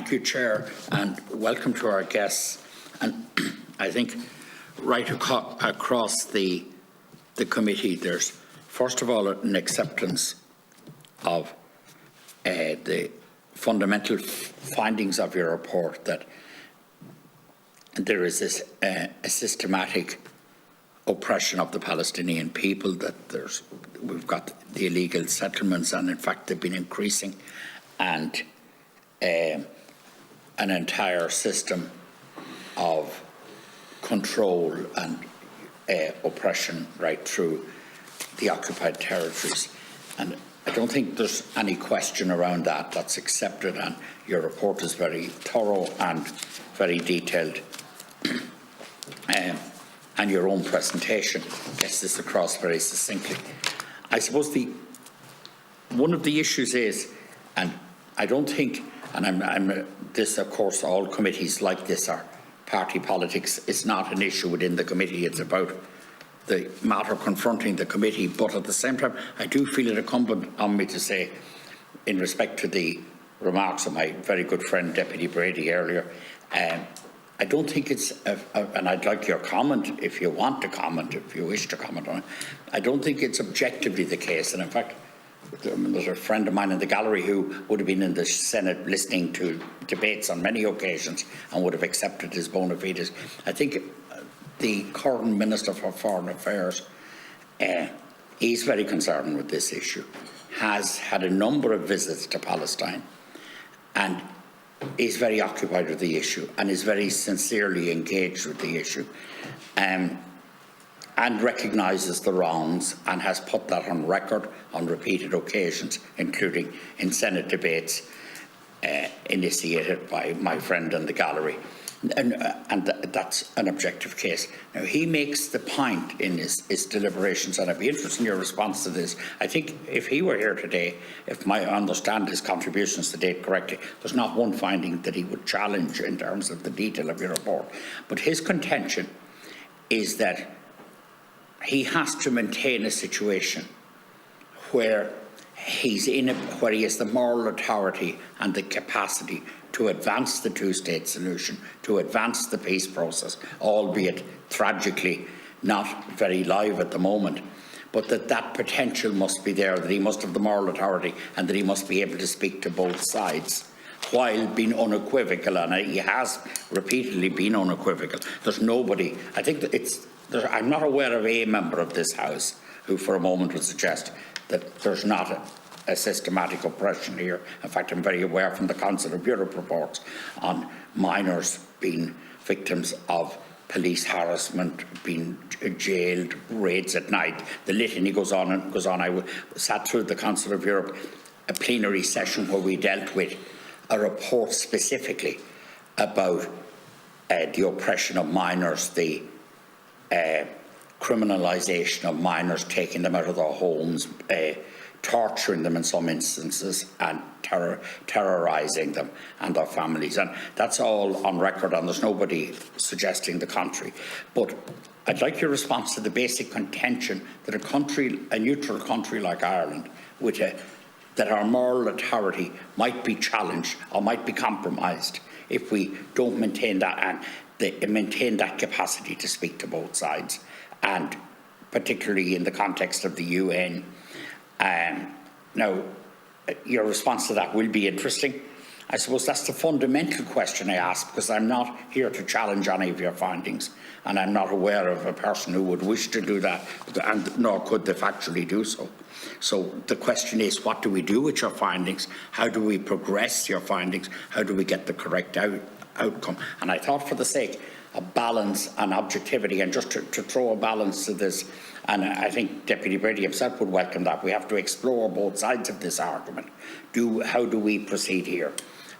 Thank you, Chair, and welcome to our guests. And I think right across the committee, there's first of all an acceptance of the fundamental findings of your report, that there is this a systematic oppression of the Palestinian people, that we've got the illegal settlements, and in fact they've been increasing, and an entire system of control and oppression right through the occupied territories. And I don't think there's any question around that. That's accepted, and your report is very thorough and very detailed. And your own presentation gets this across very succinctly. I suppose one of the issues is, and I don't think, and this, of course, all committees like this are party politics. It's not an issue within the committee. It's about the matter confronting the committee. But at the same time, I do feel it incumbent on me to say, in respect to the remarks of my very good friend Deputy Brady earlier, I don't think it's, and I'd like your comment if you want to comment, if you wish to comment on it. I don't think it's objectively the case. And in fact, there's a friend of mine in the gallery who would have been in the Senate listening to debates on many occasions and would have accepted his bona fides. I think the current Minister for Foreign Affairs, he's very concerned with this issue, has had a number of visits to Palestine, and is very occupied with the issue and is very sincerely engaged with the issue, and recognises the wrongs, and has put that on record on repeated occasions, including in Senate debates initiated by my friend in the gallery. And that's an objective case. Now, he makes the point in his deliberations, and I'd be interested in your response to this. I think if he were here today, if I understand his contributions to date correctly, there's not one finding that he would challenge in terms of the detail of your report. But his contention is that he has to maintain a situation where he has the moral authority and the capacity to advance the two-state solution, to advance the peace process, albeit tragically not very live at the moment, but that potential must be there, that he must have the moral authority and that he must be able to speak to both sides while being unequivocal, and he has repeatedly been unequivocal. There's nobody, I think that I'm not aware of a member of this House who for a moment would suggest that there's not a systematic oppression here. In fact, I'm very aware from the Council of Europe reports on minors being victims of police harassment, being jailed, raids at night. The litany goes on and goes on. I sat through the Council of Europe, a plenary session where we dealt with a report specifically about the oppression of minors, the criminalisation of minors, taking them out of their homes, torturing them in some instances, and terrorising them and their families. And that's all on record, and there's nobody suggesting the contrary. But I'd like your response to the basic contention that a neutral country like Ireland, that our moral authority might be challenged or might be compromised if we don't maintain that and maintain that capacity to speak to both sides, and particularly in the context of the UN. Now, your response to that will be interesting. I suppose that's the fundamental question I ask, because I'm not here to challenge any of your findings, and I'm not aware of a person who would wish to do that, and nor could they factually do so. So the question is, what do we do with your findings? How do we progress your findings? How do we get the correct outcome? And I thought, for the sake of balance and objectivity, and just to throw a balance to this, and I think Deputy Brady himself would welcome that, we have to explore both sides of this argument. How do we proceed here?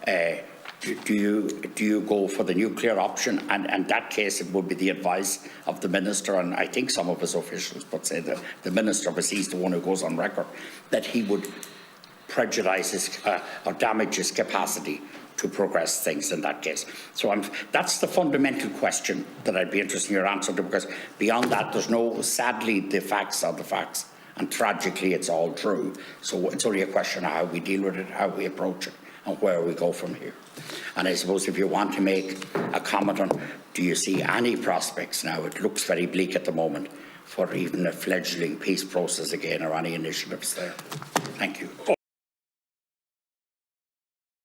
Do you go for the nuclear option? And in that case, it would be the advice of the Minister, and I think some of his officials, but say that the Minister, because he's the one who goes on record, that he would prejudice or damage his capacity to progress things in that case. So that's the fundamental question that I'd be interested in your answer to, because beyond that, sadly, the facts are the facts, and tragically, it's all true. So it's only a question of how we deal with it, how we approach it. and where we go from here. And I suppose if you want to make a comment on, do you see any prospects now? It looks very bleak at the moment for even a fledgling peace process again, or any initiatives there. Thank you.